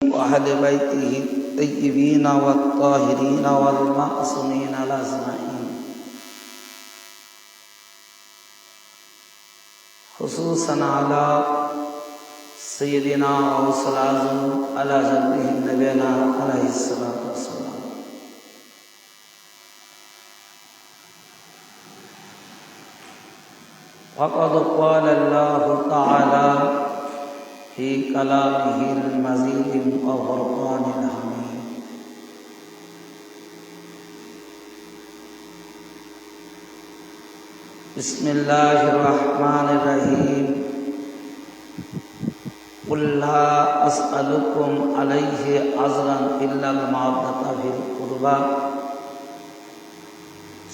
وأهل بيته الطيبين والطاهرين والمعصومين الأجمعين، خصوصا على سيدنا وصلاة على جده نبينا عليه الصلاة والسلام. وقد قال الله تعالى في كلامه المجيد وفرقان الحميد: بسم الله الرحمن الرحيم. قل لا أسألكم عليه أجرا إلا المودة في القربى.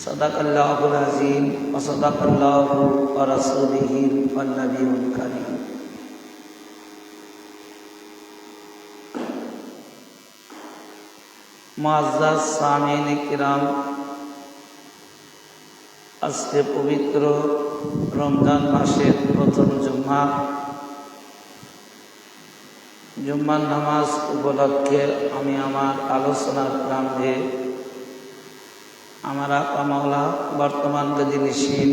صدق الله العظيم وصدق الله ورسوله والنبي الكريم। মুআজ্জাজ সামিঈন কিরাম, আজকে পবিত্র রমজান মাসের প্রথম জুম্মার নামাজ উপলক্ষে আমি আমার আলোচনার প্রারম্ভে আমার আকা মাওলা বর্তমান গদিনিশীন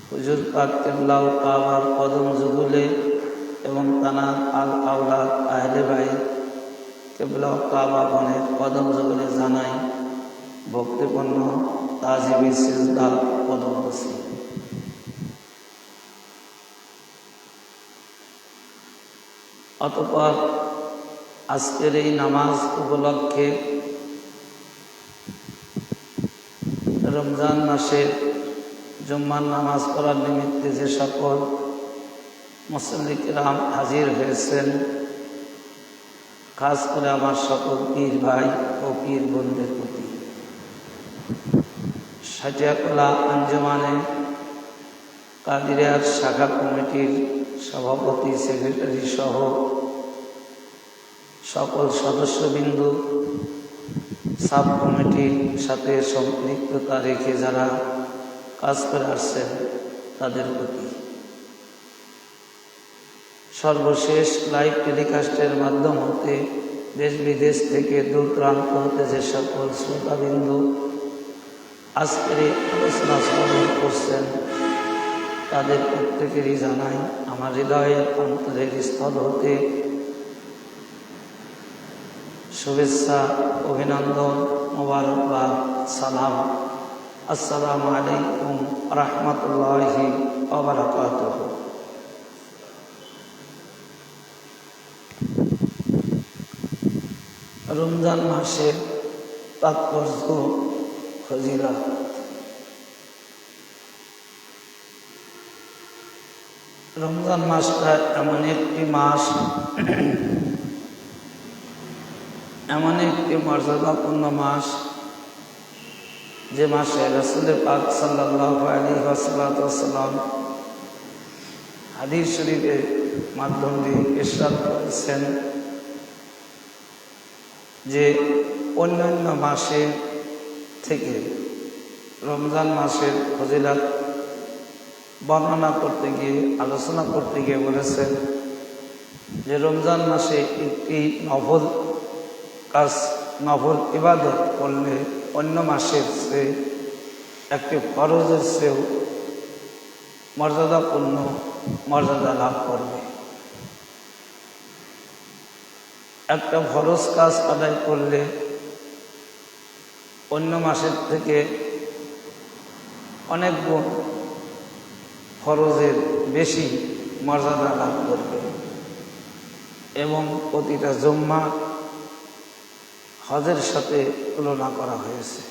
হুজুর পাক কিবলাউ কাবার কদম যুগলে এবং তানার আল আওলাদ আহলে বাইত কিবলাউ কাবা বনের কদম যুগলে জানাই ভক্তিপূর্ণ তাজিবি সিজদা কদম বসি। অতঃপর আজকের এই নামাজ উপলক্ষে রমজান মাসে জুম্মার নামাজ পড়ার নিমিত্তে যে সকল মুসল্লি কিরাম হাজির হয়েছেন, খাস করে আমার সকল পীর ভাই ও পীর বোনদের প্রতি, সাটিয়াকলা আঞ্জুমানে কাদিরিয়ার শাখা কমিটির সভাপতি, সেক্রেটারি সহ সকল সদস্যবৃন্দ, সাব কমিটির সাথে সম্পৃক্ততা রেখে যারা কাজ করে আসছেন তাদের প্রতি, সর্বশেষ লাইভ টেলিকাস্টের মাধ্যম হতে দেশ বিদেশ থেকে দূর প্রান্ত হতে যে সকল শ্রোতাবৃন্দ আজকের এই আলোচনা শ্রবণ করছেন তাদের প্রত্যেকেরই জানাই আমার হৃদয়ের অন্তরের স্থল হতে শুভেচ্ছা, অভিনন্দন, মোবারকবাদ, সালাম। আসসালামু আলাইকুম রাহমাতুল্লাহি ওয়া বারাকাতুহু। রমজান মাসের তাৎপর্য, ফজিলত। রমজান মাসটা এমন একটি মাস, এমন একটি মর্যাদাপূর্ণ মাস যে মাসে রাসূল পাক সাল্লাল্লাহু আলাইহি ওয়াসাল্লাম হাদিস শরীফের মাধ্যম দিয়ে ইরশাদ করেছেন যে অন্যান্য মাসে থেকে রমজান মাসের ফজিলত বর্ণনা করতে গিয়ে, আলোচনা করতে গিয়ে বলেছেন যে রমজান মাসে একটি নফল কাজ, নফল ইবাদত করলে অন্য মাসের চেয়ে একটি ফরজের চেয়েও মর্যাদাপূর্ণ মর্যাদা লাভ করবে। একটা ফরজ কাজ আদায় করলে অন্য মাসের থেকে অনেক গুণ ফরজের বেশি মর্যাদা লাভ করবে এবং প্রতিটা জুম্মা হজের সাথে তুলনা করা হয়েছে।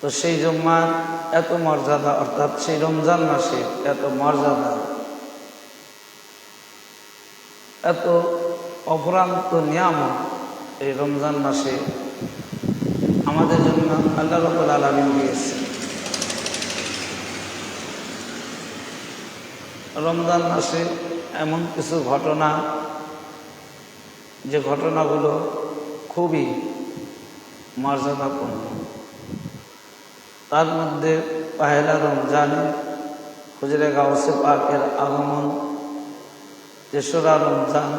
তো সেই জুম্মার এত মর্যাদা, অর্থাৎ সেই রমজান মাসে এত মর্যাদা, এত অপরান্ত নিয়ামত এই রমজান মাসে আমাদের জন্য আল্লাহ রাব্বুল আলামিন দিয়েছে। রমজান মাসে এমন কিছু ঘটনা, যে ঘটনাগুলো খুবই মর্যাদাপূর্ণ, তার মধ্যে পহেলা রমজান হুজুরে গাউসে পাকের আগমন, তেসরা রমজান,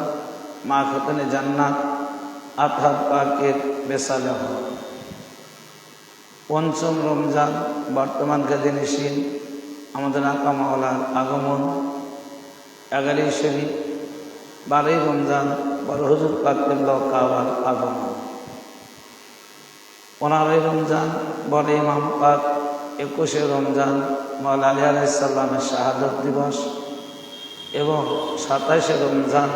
মা খাতুনে জান্নাত আতহার পাকের বেসালে হওয়া, পঞ্চম রমজান বর্তমান কাদিনিসীন আমাদের আকা মাওলার আগমন, 11 শরীফ 12 রমজান বড় হুজুর পাকের কাবার আগমন, 15 রমজান বড় ইমাম পাক, 21 রমজান মাওলা আলী আলাইহিস সালামের শাহাদত দিবস এবং 27 রমজান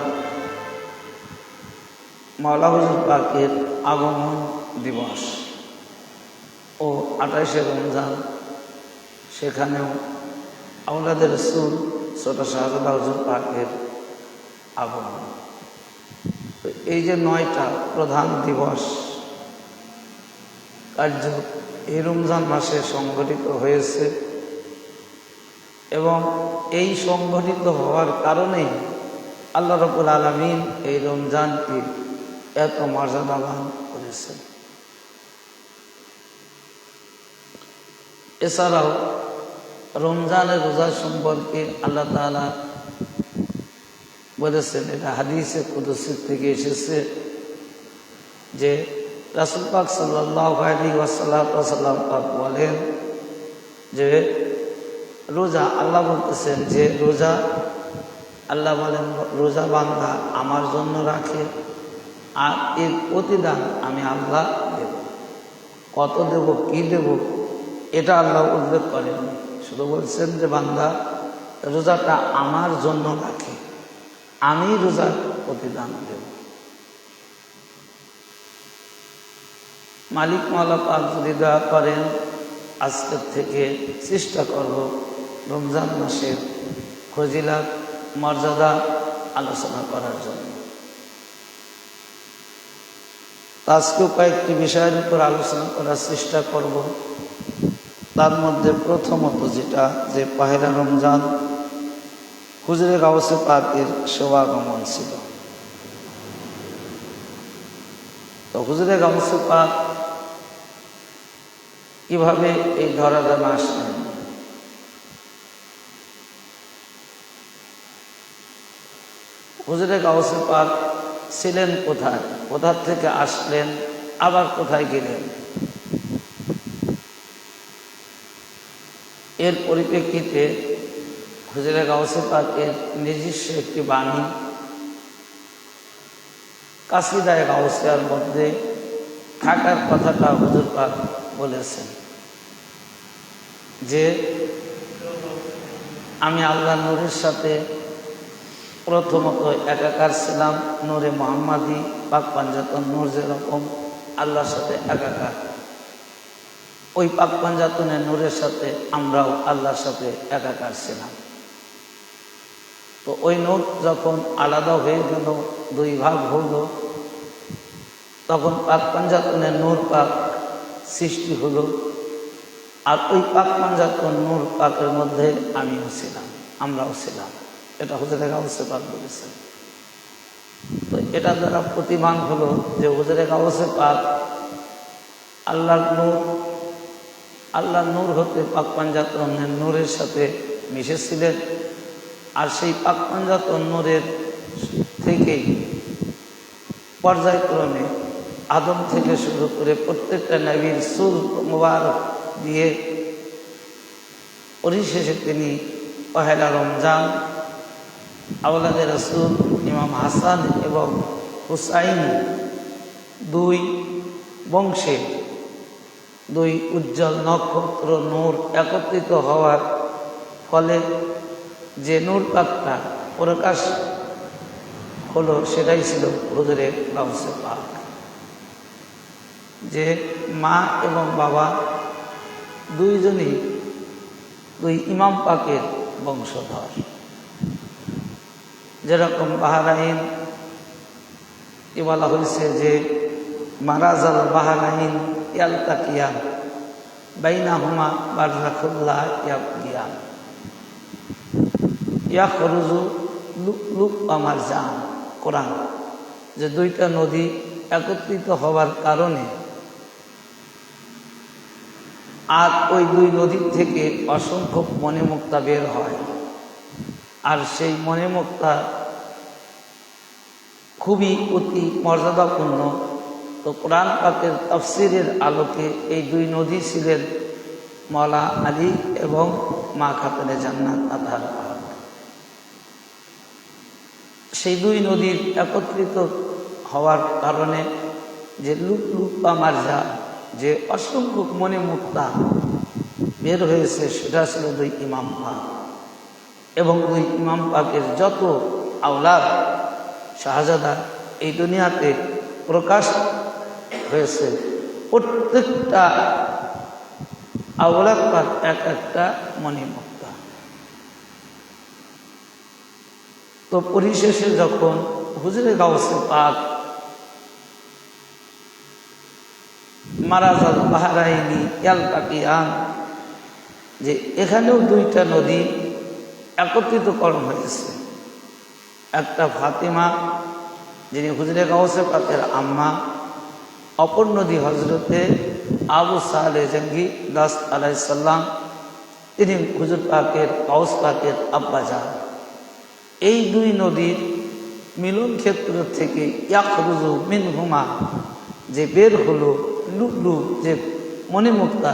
মাওলা হুজুর পাকের আগমন দিবস ও 28 রমজান সেখানেও আওলাদের রাসূল ছোট শাহজাদা হুজুর পাকের আগমন। এই যে 9টা প্রধান দিবস কার্য এই রমজান মাসে সংগঠিত হয়েছে এবং এই সংগঠিত হওয়ার কারণেই আল্লাহ রাব্বুল আলামিন এই রমজানকে এত মর্যাদাবান করেছেন। এছাড়াও রমজানের রোজা সম্পর্কে আল্লাহ তাআলা বলেছেন, এটা হাদিসে কুদসি থেকে এসেছে যে রাসূল পাক সাল্লাল্লাহু আলাইহি ওয়াসাল্লাম পাক বলেন যে রোজা, আল্লাহ বলতেছেন যে রোজা, আল্লাহ বলেন রোজা বান্দা আমার জন্য রাখে আর এর প্রতিদান আমি আল্লাহ দেব। কত দেব, কি দেব, এটা আল্লাহ উল্লেখ করেন, শুধু বলছেন যে বান্দা রোজাটা আমার জন্য রাখে, আমি রোজার প্রতিদান দেব। মালিক মাওলা পাক যদি দয়া করেন আজকের থেকে চেষ্টা করব রমজান মাসের ফজিলত মর্যাদা আলোচনা করার জন্য। আজকেও কয়েকটি বিষয়ের উপর আলোচনা করার চেষ্টা করব। তার মধ্যে প্রথমত যেটা, যে পহেলা রমজান হুজুরে গাউসে পাকের শুভাগমন ছিল। তো হুজুরে গাউসে পাক কিভাবে এই ধরাধামে আসলেন? হুজুরে গাউসে পাক ছিলেন কোথায়, কোথা থেকে আসলেন, আবার কোথায় গেলেন? এর পরিপ্রেক্ষিতে হুজুরে গাউসে পাকের নিজস্ব একটি বাণী কাসিদায়ে গাউসিয়ার মধ্যে থাকার কথাটা হুজুর পাক বলেছেন যে আমি আল্লাহ নূরের সাথে প্রথমত একাকার ছিলাম, নূরে মুহাম্মাদি পাক পাঞ্জাতন নূর যেরকম আল্লাহর সাথে একাকার, ওই পাক পাঞ্জাতনের নূরের সাথে আমরাও আল্লাহর সাথে একাকার ছিলাম। তো ওই নূর যখন আলাদা হয়ে গেল, দুই ভাগ হলো, তখন পাক পাঞ্জাতনের নূর পাক সৃষ্টি হলো, আর ওই পাক পাঞ্জাতন নূর পাকের মধ্যে আমিও ছিলাম, আমরাও ছিলাম। এটা হুজুরে গাউসে পাক বলেছেন। তো এটা দ্বারা প্রতিমান হলো যে হুজুরে গাউসে পাক আল্লাহর নূর, আল্লাহর নূর হতে পাক পাঞ্জাতনের নূরের সাথে মিশেছিলেন, আর সেই পাক পাঞ্জাতন নূরের থেকেই পর্যায়ক্রমে আদম থেকে শুরু করে প্রত্যেকটা নবীর চুল মুবারক দিয়ে পরিশেষে তিনি পহেলা রমজান আওলাদের রাসূল ইমাম হাসান এবং হুসাইন দুই বংশে দুই উজ্জ্বল নক্ষত্র নূর একত্রিত হওয়ার ফলে যে নূর পাকটা প্রকাশ হলো সেটাই ছিল হুজুরে গাউসে পাক। যে মা এবং বাবা দুইজনই দুই ইমাম পাকের বংশধর। যেরকম বাহরাইন বলা হয়েছে যে মারাজাল বাহরাইন ইয়ালতাকিয়ান বাইনাহুমা বারজাখুল্লাহ ইয়াবগিয়ান ইয়াখরুজু লুক আমার জান। কোরআন যে দুইটা নদী একত্রিত হওয়ার কারণে আর ওই দুই নদীর থেকে অসংখ্য মণিমুক্তা বের হয়। আর সেই মণিমুক্তা খুবই অতি মর্যাদাপূর্ণ। তো কোরআন পাকের তাফসীরের আলোকে এই দুই নদী ছিলেন মওলা আলী এবং মা খাতুনে জান্নাত আতাহার। সেই দুই নদীর একত্রিত হওয়ার কারণে যে লুপলুপা মার্জা, যে অসংখ্য মণিমুক্তা বের হয়েছে, সেটা ছিল দুই ইমাম পাক। এবং দুই ইমাম পাকের যত আওলাদ শাহজাদা এই দুনিয়াতে প্রকাশ হয়েছে, প্রত্যেকটা আওলাদ পাক এক একটা মণিমুক্তা। তো পরিশেষে যখন হুজুরে গাউসে পাক মারাজাল বাহরাইনি ইয়ালতাকিয়ান, যে এখানেও দুইটা নদী একত্রিতকরণ হয়েছে। একটা ফাতিমা, যিনি হুজুরে গাউসে পাকের আম্মা, অপর নদী হজরতে আবু সালেহ জঙ্গি দাস আলাইহিস সালাম, তিনি হুজুর পাকের গাউস পাকের আব্বাজান। এই দুই নদীর মিলন ক্ষেত্র থেকে ইয়াখরুজু মিনহুমা, যে বের হলো লুলু, যে মণিমুক্তা,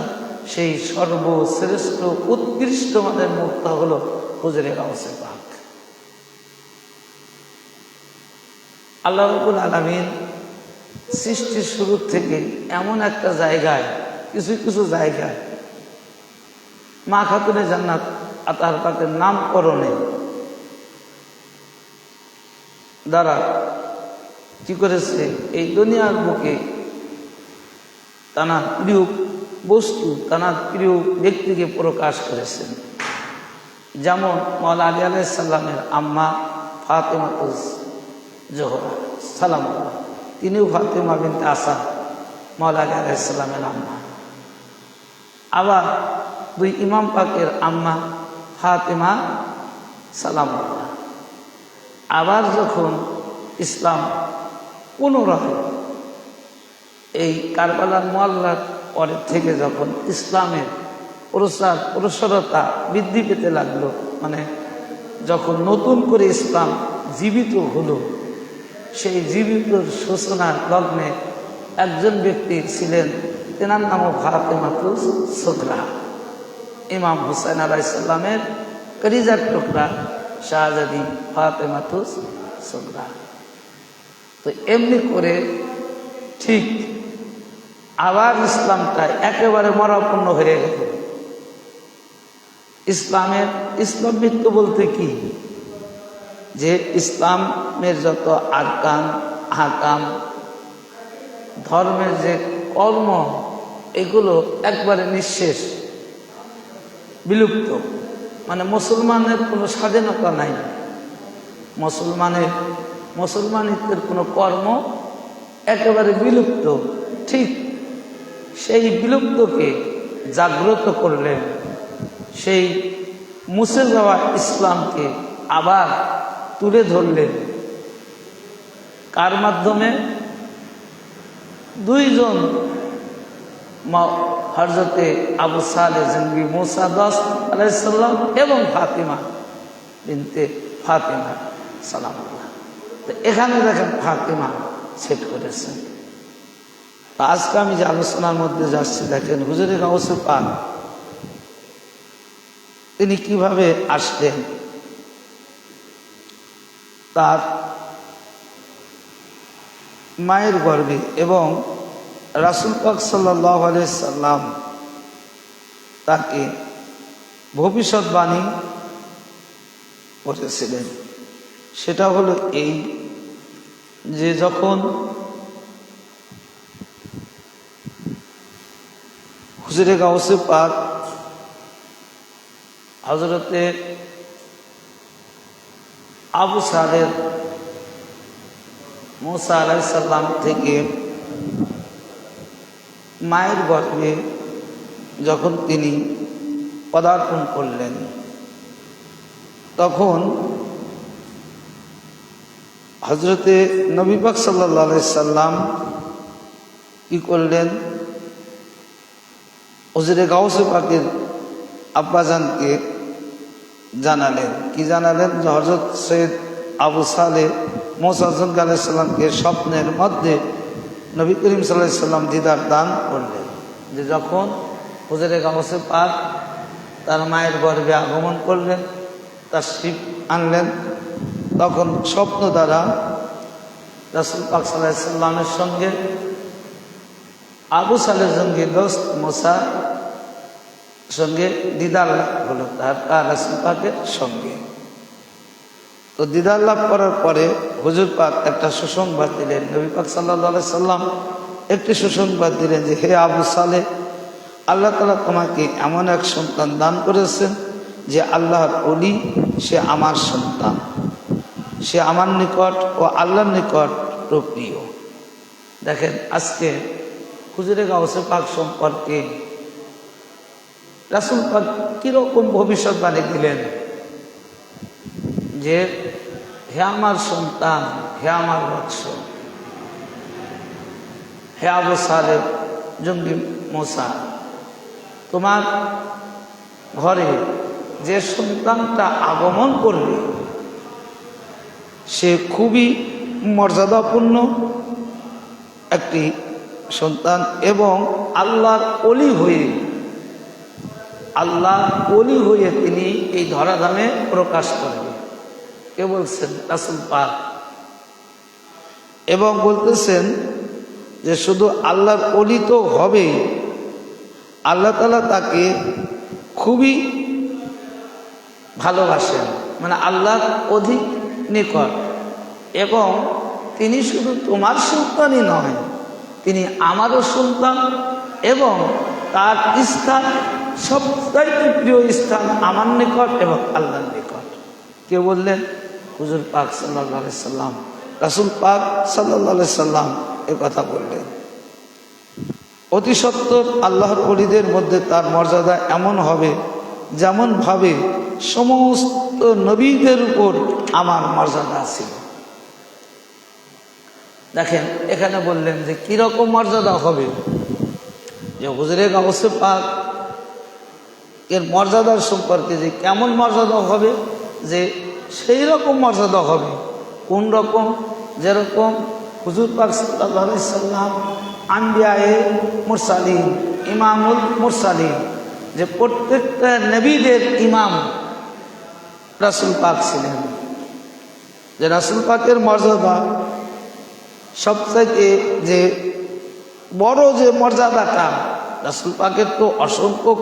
সেই সর্বশ্রেষ্ঠ উৎকৃষ্ট মানের মুক্তা হলো হুজুরে গাউসে পাক। আল্লাহ রাব্বুল আলামিন সৃষ্টির শুরু থেকে এমন একটা জায়গায়, কিছু কিছু জায়গায় মা খাতুনে জান্নাত আতাহার পাকের নামকরণে দ্বারা কি করেছে, এই দুনিয়ার বুকে তানার প্রিয় বস্তু, তানার প্রিয় ব্যক্তিকে প্রকাশ করেছেন। যেমন মওলা আলী আলাইহিস সালামের আম্মা ফাতেমা জোহরা সালামুল্লাহ, তিনিও ফাতেমা বিনতে আসাদ মওলা আলী আলাইহিস সালামের আম্মা। আবার দুই ইমাম পাকের আম্মা ফাতেমা সালামুল্লাহ। আবার যখন ইসলাম পুনরায় এই কারবালার মুআল্লার পরের থেকে যখন ইসলামের প্রসারতা বৃদ্ধি পেতে লাগলো, মানে যখন নতুন করে ইসলাম জীবিত হলো, সেই জীবিত সূচনার লগ্নে একজন ব্যক্তি ছিলেন, তেনার নামও ফাতেমাতুস সুগরা, ইমাম হুসাইন আলাইহিস সালামের কলিজার টুকরা শাহজাদি ফাতেমাতুস সুগরা। তো এমনি করে ঠিক আবার ইসলামটা একেবারে মরাপূর্ণ হয়ে গেল। ইসলাম মৃত্যু বলতে কি, যে ইসলামের যত আরকান আহকাম, ধর্মের যে কর্ম, এগুলো একবারে নিঃশেষ, বিলুপ্ত। মানে মুসলমানের কোনো স্বাধীনতা নাই, মুসলমানিত্বের কোনো কর্ম একেবারে বিলুপ্ত। ঠিক সেই বিলুপ্তকে জাগ্রত করলেন, সেই মুছে যাওয়া ইসলামকে আবার তুলে ধরলেন। কার মাধ্যমে? দুইজন, হযরতে আবু সালেহ জঙ্গি মুসা দাস আলাইহিস সালাম এবং ফাতিমা বিনতে ফাতিমা সালামুল্লাহ। তো এখানে দেখেন ফাতিমা সেট করেছেন। আজকে আমি যে আলোচনার মধ্যে যাচ্ছি, দেখেন হুজুরে গাউসে পাক তিনি কিভাবে আসলেন। তার মায়ের গর্ভে, এবং রাসূল পাক সাল্লাল্লাহু আলাইহি সাল্লাম তাকে ভবিষ্যৎবাণী করেছিলেন। সেটা হলো এই, যে যখন হুজুরে গাউসে পাক হযরতে আবু সালেহ মুসা আলাইহিস সালাম থেকে মায়ের গর্ভে যখন তিনি পদার্পণ করলেন, তখন হযরতে নবী পাক সাল্লাল্লাহু আলাইহি সাল্লাম কি করলেন, হুজুরে গাউসে পাকের আব্বাজানকে জানালেন, কি জানালেন? যে হযরত সৈয়দ আবু সালেহ মুসা আলাইহিস সালামকে স্বপ্নের মধ্যে নবী করিম সাল্লাল্লাহু আলাইহি সাল্লাম দিদার দান করলেন। যে যখন হুজুরে গাউসে পাক তার মায়ের গর্ভে আগমন করলেন, তাশরীফ আনলেন, তখন স্বপ্ন দ্বারা রাসূল পাক সাল্লাল্লাহু আলাইহি সাল্লামের সঙ্গে আবু সালের সঙ্গে দোস্ত মুসা সঙ্গে দিদার লাভ হলো তার রাসূল পাকের সঙ্গে। তো দিদার লাভ করার পরে হুজুর পাক একটা সুসংবাদ দিলেন, নবী পাক সাল্লাল্লাহু আলাইহি সাল্লাম একটি সুসংবাদ দিলেন যে হে আবু সালেহ, আল্লাহ তাআলা তোমাকে এমন এক সন্তান দান করেছেন যে আল্লাহর ওলি, সে আমার সন্তান, সে আমার নিকট ও আল্লাহর নিকট প্রিয়। দেখেন আজকে হুজুরে গাউসে পাক সম্পর্কে রাসূল পাক কিরকম ভবিষ্যৎবাণী দিলেন যে হে আমার সন্তান, হে আমার বৎস, হে আবু সালেহ জঙ্গি মুসা, তোমার ঘরে যে সন্তানটা আগমন করবে সে খুবই মর্যাদাপূর্ণ একটি সন্তান এবং আল্লাহর ওলি হয়ে তিনি এই ধরাধামে প্রকাশ করবে। কে বলছেন? রাসূল পাক। এবং বলতেছেন যে শুধু আল্লাহর ওলি তো হবেই, আল্লাহ তাআলা তাকে খুবই ভালোবাসেন, মানে আল্লাহর অধিক নিকট, এবং তিনি শুধু তোমার সন্তানই নয়, তিনি আমারও সন্তান এবং তার স্থান সবচাইতে প্রিয় স্থান আমার নিকট এবং আল্লাহর নিকট। কে বললেন? হুজুর পাক সাল্লাল্লাহু আলাইহি সাল্লাম। রাসূল পাক সাল্লাল্লাহু আলাইহি সাল্লাম এ কথা বললেন। অতি সত্বর আল্লাহর ওলিদের মধ্যে তার মর্যাদা এমন হবে যেমন ভাবে সমস্ত নবীদের উপর আমার মর্যাদা ছিল। দেখেন এখানে বললেন যে কিরকম মর্যাদা হবে, যে হুজুরে গাউসে পাক এর মর্যাদার সম্পর্কে যে কেমন মর্যাদা হবে, যে সেই রকম মর্যাদা হবে। কোন রকম? যেরকম হুজুর পাক সাল্লাল্লাহু আলাইহি সাল্লাম আম্বিয়ায়ে মুরসালিন, ইমামুল মুরসালিন, যে প্রত্যেকটা নবীদের ইমাম রাসূল পাক ছিলেন। যে রাসূল পাকের মর্যাদা সবথেকে যে বড় যে মর্যাদাটা, রাসূল পাকের তো অসংখ্য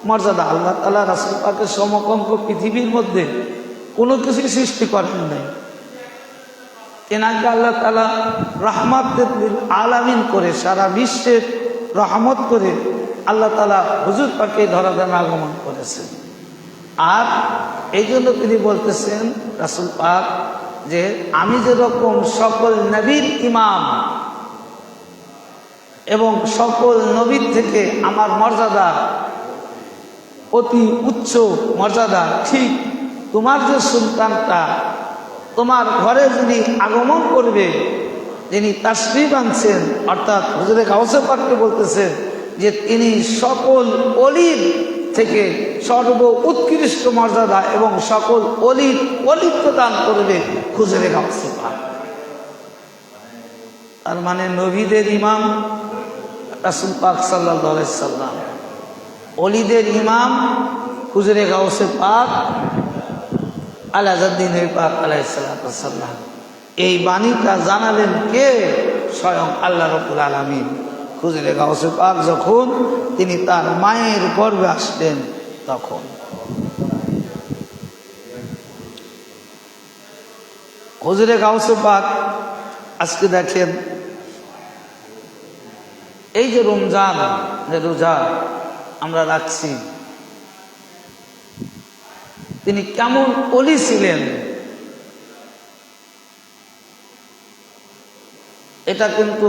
মর্যাদা। আল্লাহ তাআলা রাসূল পাকের সমকক্ষ পৃথিবীর মধ্যে কোনো কিছু সৃষ্টি করেন নাই। এনাকে আল্লাহ তাআলা রাহমাতুল লিল আলামিন করে, সারা বিশ্বের রহমত করে আল্লাহ তাআলা হুজুর পাকে ধরাধামে আগমন করেছেন। আর এই জন্য তিনি বলতেছেন রাসূল পাক যে আমি যেরকম সকল নবীর ইমাম এবং সকল নবীর থেকে আমার মর্যাদা অতি উচ্চ মর্যাদা, ঠিক তোমার যে সন্তানটা তোমার ঘরে যিনি আগমন করবে, যিনি তাশরীফ আনছেন, অর্থাৎ হুজুরে গাউসে পাককে বলতেছেন যে তিনি সকল ওলির থেকে সর্ব উৎকৃষ্ট মর্যাদা এবং সকল ওলির ওলিত্ব দান করবে হুজুরে গাউসে পাক। তার মানে নবীদের ইমাম রাসূল পাক সাল্লাল্লাহু আলাইহি সাল্লাম, ওলিদের ইমাম হুজুরে গাউসে পাক আলাউদ্দিন পাক আলাইহিস সালাম। এই বাণীটা জানালেন কে? স্বয়ং আল্লাহ রাব্বুল আলামিন। হুজুরে গাউসে পাক যখন তিনি তার মায়ের গর্ভে আসলেন, তখন হুজুরে গাউসে পাক আজকে দেখেন এই যে রমজান, যে রোজা আমরা রাখছি, তিনি কেমন ওলি ছিলেন এটা কিন্তু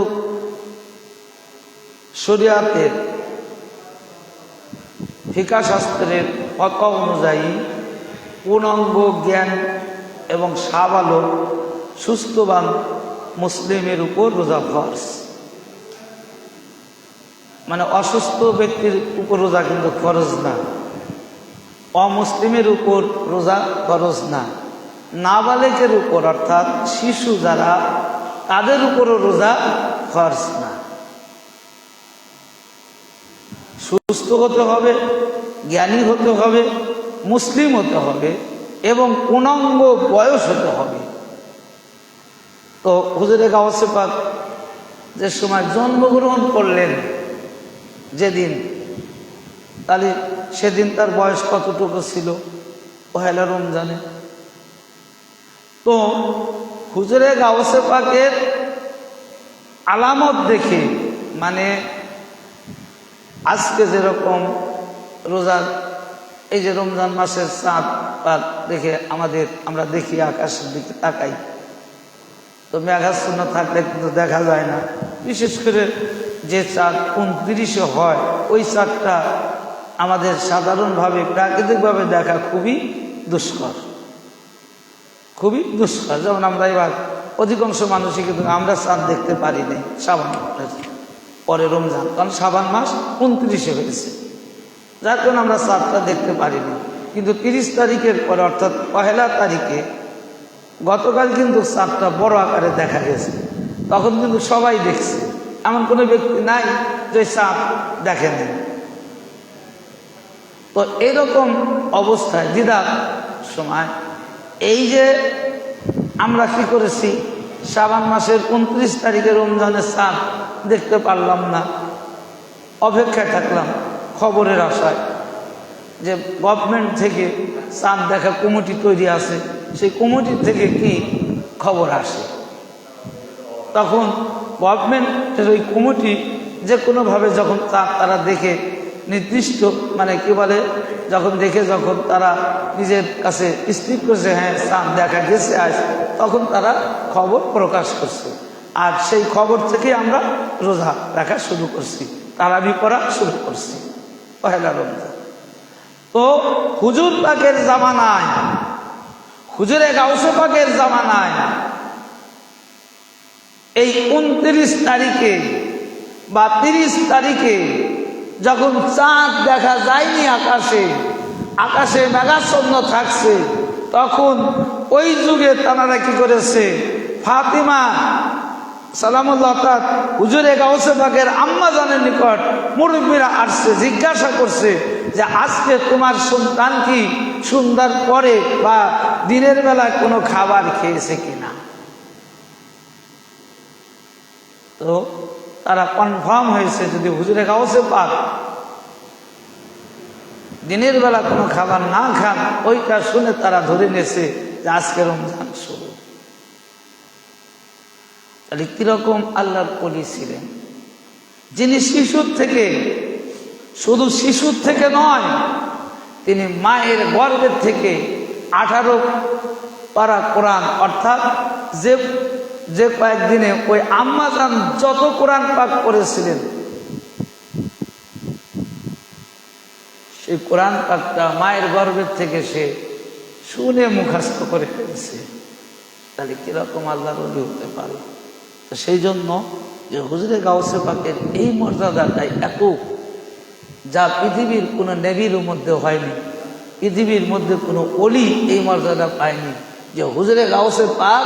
শরিয়াতের ফিকাহ শাস্ত্রের কথা অনুযায়ী পূর্ণাঙ্গ জ্ঞান এবং সাবালক সুস্থবান মুসলিমের উপর রোজা ফরজ। মানে অসুস্থ ব্যক্তির উপর রোজা কিন্তু ফরজ না, অমুসলিমের উপর রোজা ফরজ না, নাবালেকের উপর অর্থাৎ শিশু যারা তাদের উপরও রোজা ফরজ না। সুস্থ হতে হবে, জ্ঞানী হতে হবে, মুসলিম হতে হবে এবং পূর্ণাঙ্গ বয়স হতে হবে। তো হুজুরে গাউসে পাক যে সময় জন্মগ্রহণ করলেন যেদিন, তাহলে সেদিন তার বয়স কতটুকু ছিল? পহেলা রমজানে। তো হুজুরে গাউসে পাকের আলামত দেখে, মানে আজকে যেরকম রোজার এই যে রমজান মাসের চাঁদ পাক দেখে আমরা দেখি, আকাশের দিকে তাকাই, তো মেঘাচ্ছন্ন থাকলে কিন্তু দেখা যায় না। বিশেষ করে যে চাঁদ 29-এ হয়, ওই চাঁদটা আমাদের সাধারণভাবে প্রাকৃতিকভাবে দেখা খুবই দুষ্কর, খুবই দুষ্কর। যেমন আমরা এবার অধিকাংশ মানুষই কিন্তু আমরা চাঁদ দেখতে পারি নাই শ্রাবণ পরে রমজান, কারণ শ্রাবণ মাস 29-এ হয়েছে, যার কারণে আমরা চাঁদটা দেখতে পারিনি। কিন্তু 30 তারিখের পরে অর্থাৎ পহেলা তারিখে গতকাল কিন্তু চাঁদটা বড় আকারে দেখা গেছে। তখন কিন্তু সবাই দেখছে, এমন কোনো ব্যক্তি নাই যে চাঁদ দেখে নেই। তো এরকম অবস্থায় দিদার সময় এই যে আমরা কি করেছি, শ্রাবণ মাসের 29 তারিখে রমজানের চাঁদ দেখতে পারলাম না, অপেক্ষায় থাকলাম খবরের আশায় যে গভর্নমেন্ট থেকে চাঁদ দেখা কমিটি তৈরি আছে, সেই কমিটির থেকে কি খবর আসে। তখন গভর্নমেন্টের ওই কমিটি যে কোনোভাবে যখন চাঁদ তারা দেখে নির্দিষ্ট, মানে কি বলে, যখন তারা নিজের কাছে স্থির করছে হ্যাঁ চাঁদ দেখা গেছে আজ, তখন তারা খবর প্রকাশ করছে। আর সেই খবর থেকে আমরা রোজা রাখা শুরু করছি, তারাবি পড়া শুরু করছি পহেলা রমজান। তো হুজুর পাকের জামানায়, হুজুরে গাউসে পাকের জামানায় এই 29 তারিখে বা 30 তারিখে যখন চাঁদ দেখা যায়নি আকাশে মেঘাচ্ছন্ন থাকছে, তখন ওই যুগে তারা কি করেছে, ফাতিমা সালামুল্লাহ অর্থাৎ হুজুরে গাউসে পাকের আম্মা জানের নিকট মুরব্বীরা আসছে, জিজ্ঞাসা করছে যে আজকে তোমার সন্তান কি সন্ধ্যার পরে বা দিনের বেলা কোনো খাবার খেয়েছে কিনা। তো তারা কনফার্ম হয়েছে যদি হুজুরে গাউসে পাক দিনের বেলা কোনো খাবার না খান, ওইটা শুনে তারা ধরে নিয়েছে যে আজকে রমজান শুরু। তাহলে কিরকম আল্লাহর ওলি ছিলেন, যিনি শিশুর থেকে, শুধু শিশুর থেকে নয়, তিনি মায়ের গর্ভের থেকে 18 পারা কোরআন, অর্থাৎ যে কয়েকদিনে ওই আম্মাজান যত কোরআন পাক করেছিলেন, সেই কোরআন পাকটা মায়ের গর্ভের থেকে সে শুনে মুখস্থ করে ফেলছে। তাহলে কিরকম আল্লাহর ওলি হতে পারে। তো সেই জন্য যে হুজুরে গাউসে পাকের এই মর্যাদাটাই এত, যা পৃথিবীর কোনো নবীর মধ্যে হয়নি, পৃথিবীর মধ্যে কোনো ওলি এই মর্যাদা পায়নি যে হুজুরে গাউসে পাক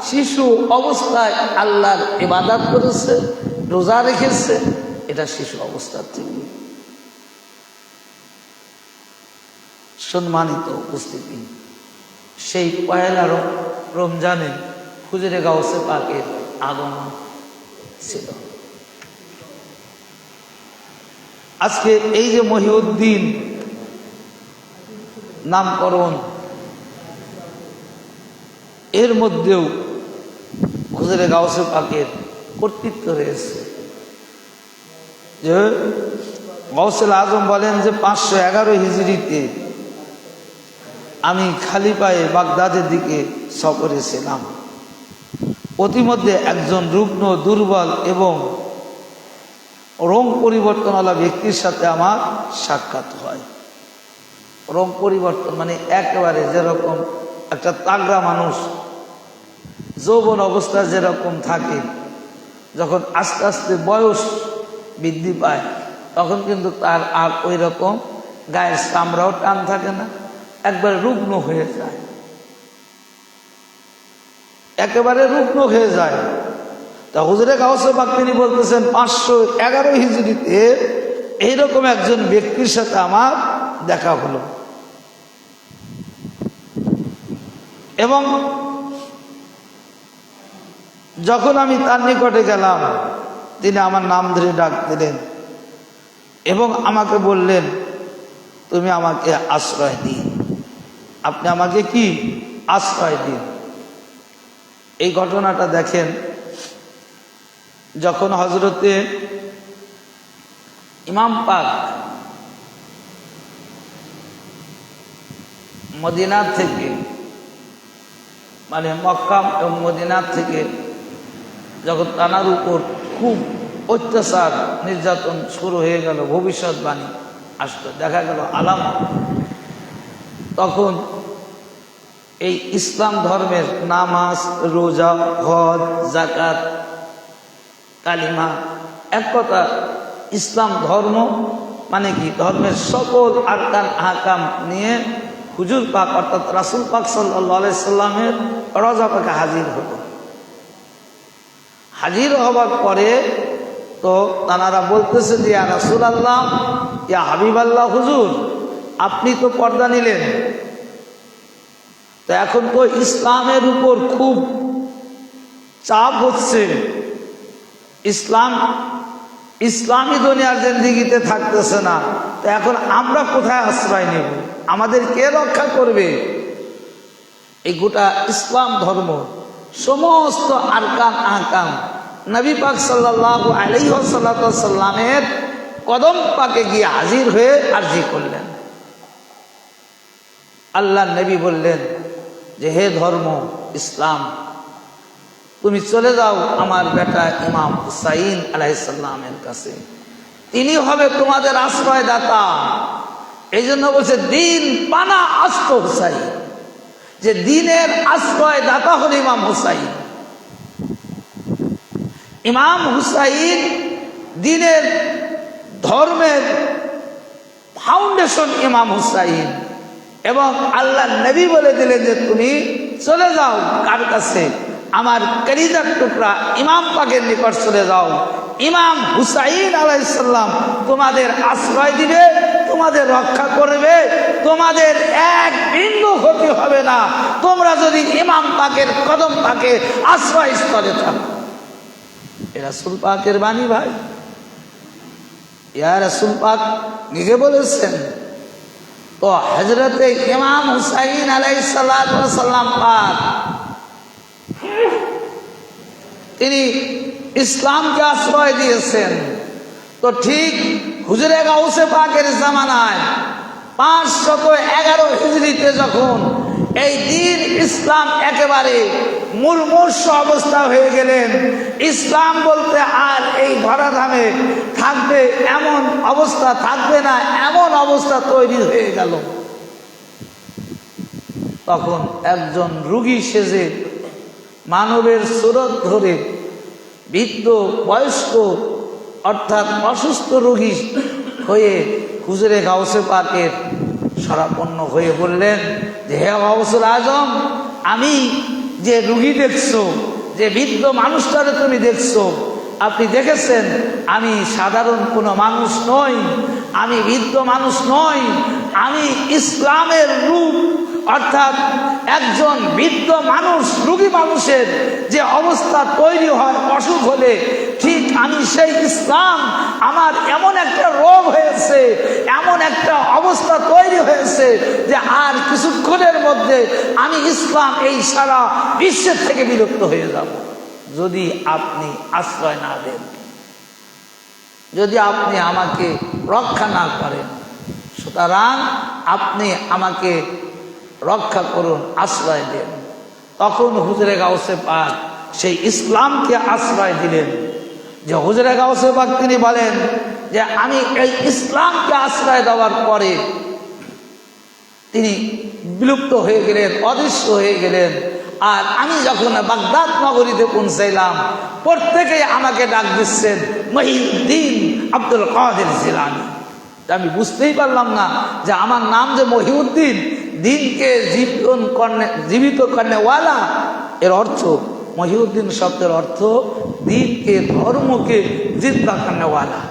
শিশু অবস্থায় আল্লাহর ইবাদত করেছে, রোজা রেখেছে, এটা শিশু অবস্থার থেকে। সম্মানিত উপস্থিতি, সেই পহেলা রমজানে হুজুরে গাউসে পাকের আগমন ছিল। আজকে এই যে মহিউদ্দিন নামকরণ, এর মধ্যেও হুজুরে গাউসে পাকের কর্তৃত্ব রয়েছে। যে গাউসুল আজম বলেন যে 511 হিজরিতে আমি খালি পায়ে বাগদাদের দিকে সফরে ছিলাম। অতিমধ্যে একজন রুগ্ন, দুর্বল এবং রং পরিবর্তনওয়ালা ব্যক্তির সাথে আমার সাক্ষাৎ হয়। রং পরিবর্তন মানে একেবারে যেরকম একটা তাগড়া মানুষ যৌবন অবস্থায় যেরকম থাকে, যখন আস্তে আস্তে বয়স বৃদ্ধি পায় তখন কিন্তু তার আর ওই রকম গায়ের চামড়াও টান থাকে না, একবার রুগ্ন হয়ে যায়, একেবারে রুগ্ন হয়ে যায়। তা হুজুরে গাউসে পাক তিনি বলতেছেন 511 হিজরিতে এইরকম একজন ব্যক্তির সাথে আমার দেখা হলো, এবং যখন আমি তার নিকটে গেলাম তিনি আমার নাম ধরে ডাক দিলেন এবং আমাকে বললেন, তুমি আমাকে আশ্রয় দিন, আপনি আমাকে কি আশ্রয় দিন। এই ঘটনাটা দেখেন, যখন হযরতে ইমাম পাক মদিনা থেকে মানে মক্কা এবং মদিনা থেকে যখন তানার উপর খুব অত্যাচার নির্যাতন শুরু হয়ে গেল, ভবিষ্যৎবাণী আসতো, দেখা গেল আলামত, তখন এই ইসলাম ধর্মের নামাজ, রোজা, হজ, যাকাত, কালিমা, এক কথা ইসলাম ধর্ম মানে কি, ধর্মের সকল আরকান আহকাম নিয়ে হুজুর পাক অর্থাৎ রাসূল পাক সাল্লাল্লাহু আলাইহি সাল্লামের রওজা পাকে হাজির হলো। হাজির হবার পরে তো তারা বলতেছে যে ইয়া রাসূলুল্লাহ, ইয়া হাবিবাল্লাহ, হুজুর আপনি তো পর্দা নিলেন, তো এখন তো ইসলামের উপর খুব চাপ হচ্ছে, ইসলামী দুনিয়ার জিন্দেগিতে থাকতেছে না, তো এখন আমরা কোথায় আশ্রয় নেব, আমাদের কে রক্ষা করবে? এই গোটা ইসলাম ধর্ম সমস্ত আরকান আহকাম নবী পাক সাল্লাল্লাহু আলাইহি ওয়াসাল্লামের কদম পাকে গিয়ে হাজির হয়ে আরজি করলেন। আল্লাহ নবী বললেন যে হে ধর্ম ইসলাম, তুমি চলে যাও আমার বেটা ইমাম হুসাইন আলাইহিস সালামের কাছে, তিনি হবে তোমাদের আশ্রয়দাতা। এই জন্য বলছে দিন পানা আস্ত হুসাইন, যে দিনের আশ্রয়দাতা হল ইমাম হুসাইন। ইমাম হুসাইন দিনের ধর্মের ফাউন্ডেশন ইমাম হুসাইন, এবং আল্লাহ নবী বলে দিলেন যে তুমি চলে যাও কার কাছে? আমার কলিজার টুকরা ইমাম পাকের নিকট চলে যাও, ইমাম হুসাইন আলাইহিস সালাম তোমাদের আশ্রয় দিবে, তোমাদের রক্ষা করবে, তোমাদের এক বিন্দু ক্ষতি হবে না, তোমরা যদি ইমাম পাকের কদম পাকে আশ্রয় স্থলে থাকো। এ রাসূল পাকের বাণী ভাই, ইয়া রাসূল পাক নিজে বলেছেন। তো হযরতে ইমাম হুসাইন আলাইহিস সালাম পাক তিনি ইসলামকে আশ্রয় দিয়েছেন। তো ঠিক হুজুরে গাউসে পাকের জামানায় 511 হিজরিতে যখন এই দ্বীন ইসলাম একেবারে মূর্মূর্ষ অবস্থা হয়ে গেলেন, ইসলাম বলতে আর এই ধরাধামে থাকবে এমন অবস্থা থাকবে না, এমন অবস্থা তৈরি হয়ে গেল, তখন একজন রোগী সেজে মানবের সুরত ধরে বৃদ্ধ বয়স্ক অর্থাৎ অসুস্থ রোগী হয়ে হুজুরে গাউসে পাকের শরণাপন্ন হয়ে বললেন যে হে গাউসুল আজম, আমি যে রোগী দেখছো, যে বৃদ্ধ মানুষটারে তুমি দেখছো, আপনি দেখেছেন আমি সাধারণ কোনো মানুষ নই, আমি বৃদ্ধ মানুষ নই, আমি ইসলামের রূপ, অর্থাৎ একজন বৃদ্ধ মানুষ রোগী মানুষের যে অবস্থা তৈরি হয় অসুখ হলে, ঠিক আমি সেই ইসলাম, আমার এমন একটা রোগ হয়েছে, এমন একটা অবস্থা তৈরি হয়েছে যে আর কিছুক্ষণের মধ্যে আমি ইসলাম এই সারা বিশ্বের থেকে বিলুপ্ত হয়ে যাব যদি আপনি আশ্রয় না দেন, যদি আপনি আমাকে রক্ষা না করেন। সুতরাং আপনি আমাকে রক্ষা করুন, আশ্রয় দেন। তখন হুজুরে গাউসে পাক সেই ইসলামকে আশ্রয় দিলেন। যে হুজুরে গাউসে পাক তিনি বলেন যে আমি এই ইসলামকে আশ্রয় দেওয়ার পরে তিনি বিলুপ্ত হয়ে গেলেন, অদৃশ্য হয়ে গেলেন। আর আমি যখন বাগদাদ নগরীতে পৌঁছাইলাম, প্রত্যেকেই আমাকে ডাক দিচ্ছেন মহিউদ্দিন আব্দুল কাদের জিলানী। আমি বুঝতেই পারলাম না যে আমার নাম যে মহিউদ্দিন, দিনকে জীবিত করনেওয়ালা, এর অর্থ মহিউদ্দিন শব্দের অর্থ দিনকে, ধর্মকে জিন্দা করনেওয়ালা।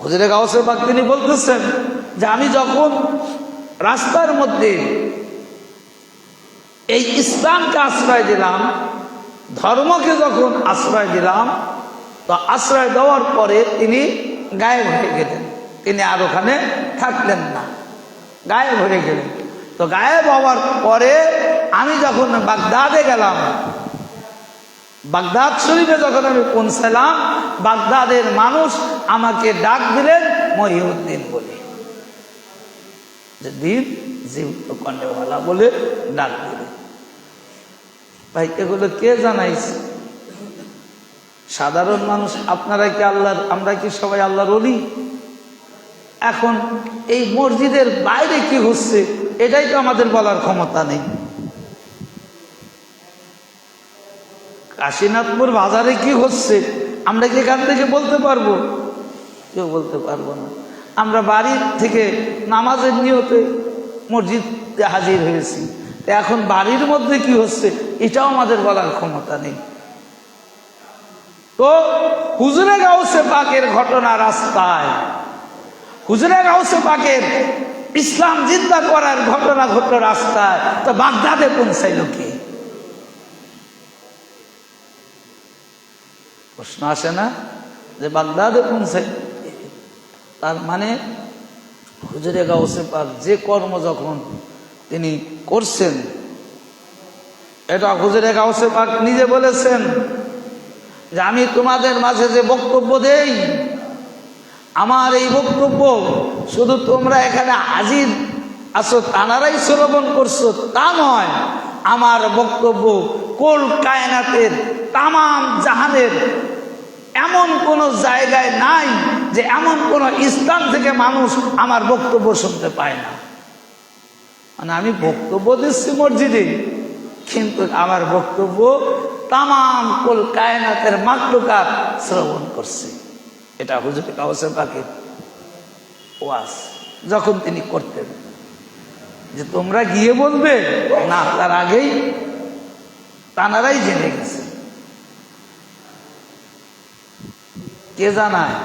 হুজুরে গাউসে পাক তিনি বলতেছেন যে আমি যখন রাস্তার মধ্যে এই ইসলামকে আশ্রয় দিলাম, ধর্মকে যখন আশ্রয় দিলাম, তো আশ্রয় দেওয়ার পরে তিনি গায়েব হয়ে গেলেন। তিনি আর ওখানে থাকলেন না, গায়েব হয়ে গেলেন। তো গায়েব হওয়ার পরে আমি যখন বাগদাদে গেলাম, বাগদাদ শরীফে যখন আমি পৌঁছালাম, বাগদাদের মানুষ আমাকে ডাক দিলেন মহিউদ্দিন বলে, যে দিন জীবিত কন্যাওয়ালা বলে ডাক দিলেন। ভাই এগুলো কে জানাইছে? সাধারণ মানুষ। আপনারা কি আল্লাহর, আমরা কি সবাই আল্লাহর ওলি? এখন এই মসজিদের বাইরে কি হচ্ছে এটাই তো আমাদের বলার ক্ষমতা নেই। কাশীনাথপুর বাজারে কি হচ্ছে আমরা কি এখান থেকে বলতে পারবো? কেউ বলতে পারবো না। আমরা বাড়ি থেকে নামাজের নিয়তে মসজিদে হাজির হয়েছি, এখন বাড়ির মধ্যে কি হচ্ছে এটাও আমাদের বলার ক্ষমতা নেই। তো হুজুরে গাউসে পাকের ঘটনা রাস্তায়, হুজুরে গাউসে পাকের ইসলাম জিন্দা করার ঘটনা ঘটলো রাস্তায়, তো বাগদাদে পৌঁছাইল কে? প্রশ্ন আসে না যে বাগদাদে পৌঁছাইল? তার মানে হুজুরে গাউসে পাক যে কর্ম যখন তিনি করছেন, এটা হুজুরে গাউসে পাক নিজে বলেছেন যে আমি তোমাদের মাঝে যে বক্তব্য দেই, আমার এই বক্তব্য শুধু তোমরা এখানে হাজির আছো তানারাই শ্রবণ করছো তা নয়, আমার বক্তব্য কুল কায়নাতের তামাম জাহানের এমন কোন জায়গায় নাই যে এমন কোন স্থান থেকে মানুষ আমার বক্তব্য শুনতে পায় না। মানে আমি বক্তব্য দিচ্ছি মসজিদে, কিন্তু আমার বক্তব্য তামাম কুল কায়নাতের মাখলুকাত শ্রবণ করছে। এটা হুজুর গাউসে পাকের ওয়াজ যখন তিনি করতেন, যে তোমরা গিয়ে বলবে না, তার আগেই তানারাই জেনে গেছে। কে জানায়?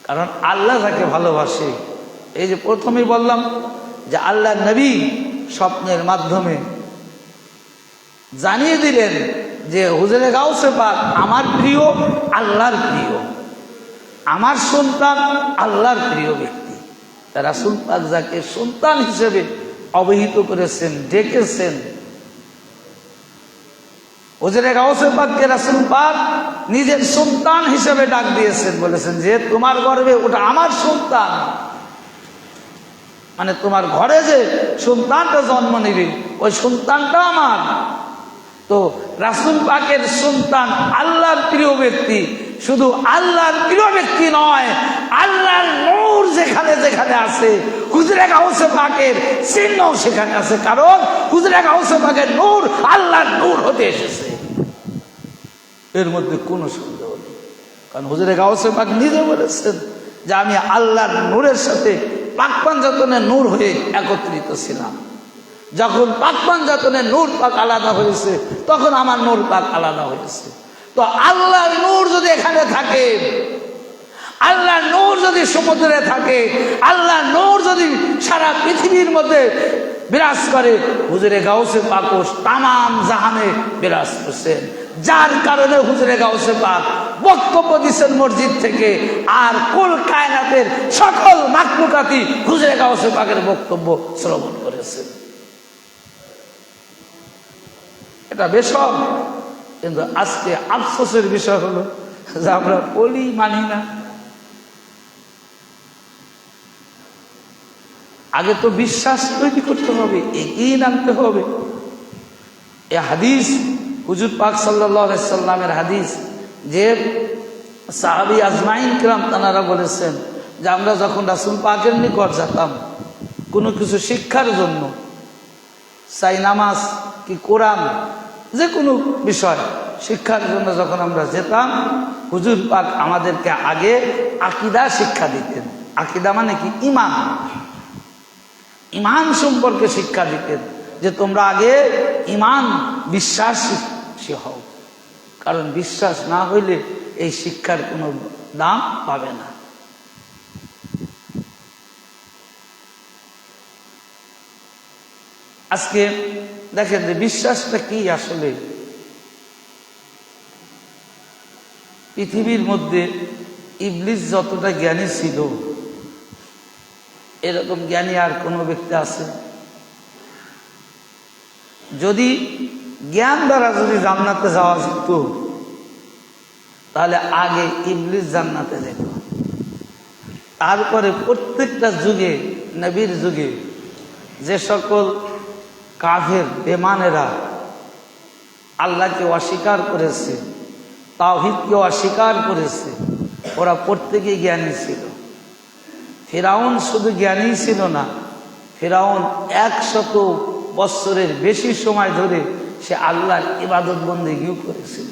কারণ আল্লাহ তাকে ভালোবাসে। এই যে প্রথমেই বললাম যে আল্লাহ নবী স্বপ্নের মাধ্যমে জানিয়ে দিলেন যে হুজুরে গাউসে পাক আমার প্রিয়, আল্লাহর প্রিয়, আমার সন্তান, আল্লাহর প্রিয় ব্যক্তি। রাসূল পাক যাকে সন্তান হিসেবে অবহিত করেছেন, ডেকেছেন, হুজুরে গাউসে পাককে রাসূল পাক নিজের সন্তান হিসেবে ডাক দিয়েছেন, বলেছেন যে তোমার গর্ভে ওটা আমার সন্তান, মানে তোমার ঘরে যে সন্তানটা জন্ম নেবে ওই সন্তানটা আমার। তো রাসূল পাকের সন্তান আল্লাহর প্রিয় ব্যক্তি, শুধু আল্লাহর প্রিয় ব্যক্তি নয়, আল্লাহর নূর যেখানে যেখানে আছে হুজুরে গাউসে পাকের চিহ্ন সেখানে আছে। কারণ হুজুরে গাউসে পাকের নূর আল্লাহর নূর হতে এসেছে, এর মধ্যে কোনো সন্দেহ নেই। কারণ হুজুরে গাউসে পাক নিজে বলেছেন যে আমি আল্লাহর নূরের সাথে পাক পাঞ্জাতনের নূর হয়ে একত্রিত ছিলাম। যখন পাক পাঞ্জাতনের নূর পাক আলাদা হয়েছে তখন আমার নূর পাক আলাদা হয়েছে। তো আল্লাহর নূর যদি এখানে থাকে, আল্লাহর নূর যদি সমুদ্রে থাকে, আল্লাহর নূর যদি সারা পৃথিবীর মধ্যে বিরাজ করে, হুজুরে গাউসে পাক তামাম জাহানে বিরাজ করছেন। যার কারণে হুজুরে গাউসে পাক বক্তব্য দিচ্ছেন মসজিদ থেকে, আর কুল কায়নাতের সকল মাখলুকাতি হুজুরে গাউসে পাকের বক্তব্য শ্রবণ করেছেন। এটা বেশক। কিন্তু আজকে আফসোসের বিষয় হলো যে আমরা বলি মানি না। আগে তো বিশ্বাস তৈরি করতে হবে, এগিয়ে আনতে হবে। এই হাদিস হুজুর পাক সাল্লাল্লাহু আলাইহি সাল্লামের হাদিস, যে সাহাবী আজমাইন কিরাম তানারা বলেছেন যে আমরা যখন রাসূল পাকের নিকট যেতাম কোনো কিছু শিক্ষার জন্য, চাই নামাজ কি কোরআন, যে কোনো বিষয় শিক্ষার জন্য যখন আমরা যেতাম, হুজুর পাক আমাদেরকে আগে আকীদা শিক্ষা দিতেন। আকীদা মানে কি? ঈমান। ঈমান সম্পর্কে শিক্ষা দিতেন যে তোমরা আগে ঈমান, বিশ্বাসী হও, কারণ বিশ্বাস না হইলে এই শিক্ষার কোনো দাম পাবে না। আজকে দেখেন যে বিশ্বাসটা কি আসলে। পৃথিবীর মধ্যে ইবলিস যতটা জ্ঞানী ছিল, এরকম জ্ঞানী আর কোনো ব্যক্তি আছে? যদি জ্ঞান দ্বারা যদি জান্নাতে যাওয়া যেত, তাহলে আগে ইবলিস জান্নাতে যেত। তারপরে প্রত্যেকটা যুগে, নবীর যুগে যে সকল কাফের বেমানেরা আল্লাহকে অস্বীকার করেছে, তাওহীদকে অস্বীকার করেছে, ওরা প্রত্যেকেই জ্ঞানী ছিল। ফিরাউন শুধু জ্ঞানী ছিল না, ফিরাউন 100 বছরের বেশি সময় ধরে সে আল্লাহর ইবাদত বন্দেগীও করেছিল।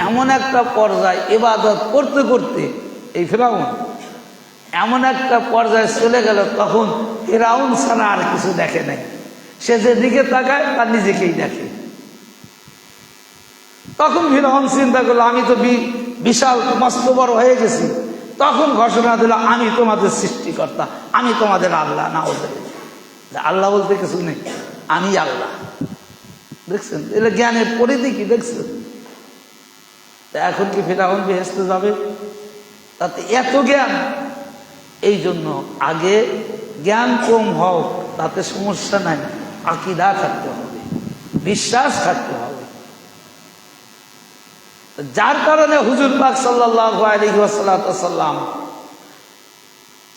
এমন একটা পর্যায়ে ইবাদত করতে করতে এই ফিরাউন এমন একটা পর্যায়ে চলে গেল, তখন ফিরাউন ছাড়া আর কিছু দেখে নাই। সে যেদিকে তাকায় তার নিজেকেই দেখে। তখন ফিরাউন চিন্তা করলো, আমি তো বিশাল মস্ত বড় হয়ে গেছি। তখন ঘোষণা দিল, আমি তোমাদের সৃষ্টিকর্তা, আমি তোমাদের আল্লাহ। না, ওদের আল্লাহ বলতে কিছু নেই, আমি আল্লাহ। দেখছেন, এটা জ্ঞানের পরিধি কি দেখছেন? এখন কি ফিরাউন বেহেশতে যাবে? তাতে এত জ্ঞান। এই জন্য আগে জ্ঞান কম হোক তাতে সমস্যা নাই, আকীদা থাকতে হবে, বিশ্বাস থাকতে হবে। যার কারণে হুজুর পাক সাল্লাল্লাহু আলাইহি ওয়াসাল্লাম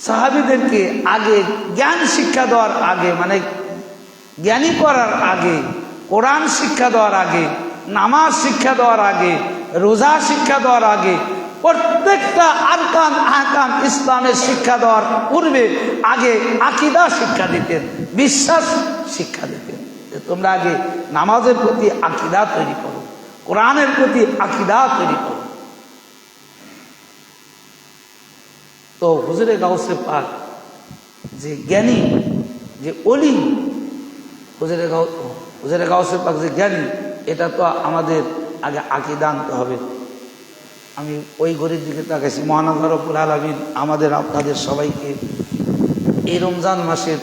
সাহাবীদেরকে আগে জ্ঞান শিক্ষা দেওয়ার আগে, মানে জ্ঞানী করার আগে, কোরআন শিক্ষা দেওয়ার আগে, নামাজ শিক্ষা দেওয়ার আগে, রোজা শিক্ষা দেওয়ার আগে, প্রত্যেকটা আরকান আহকাম ইসলামের শিক্ষা দেওয়ার পূর্বে আগে আকীদা শিক্ষা দিতেন, বিশ্বাস শিক্ষা দিতেন। তোমরা আগে নামাজের প্রতি আকীদা তৈরি করো, কোরআনের প্রতি আকীদা তৈরি করো। তো হুজুরে গাউসে পাক যে জ্ঞানী, যে ওলি, হুজুরে গাউসে পাক যে জ্ঞানী, এটা তো আমাদের আগে আকীদা আনতে হবে। আমি ওই ঘড়ির দিকে তাকাইছি। মহান আল্লাহ রাব্বুল আলামিন আমাদের আপনাদের সবাইকে এই রমজান মাসের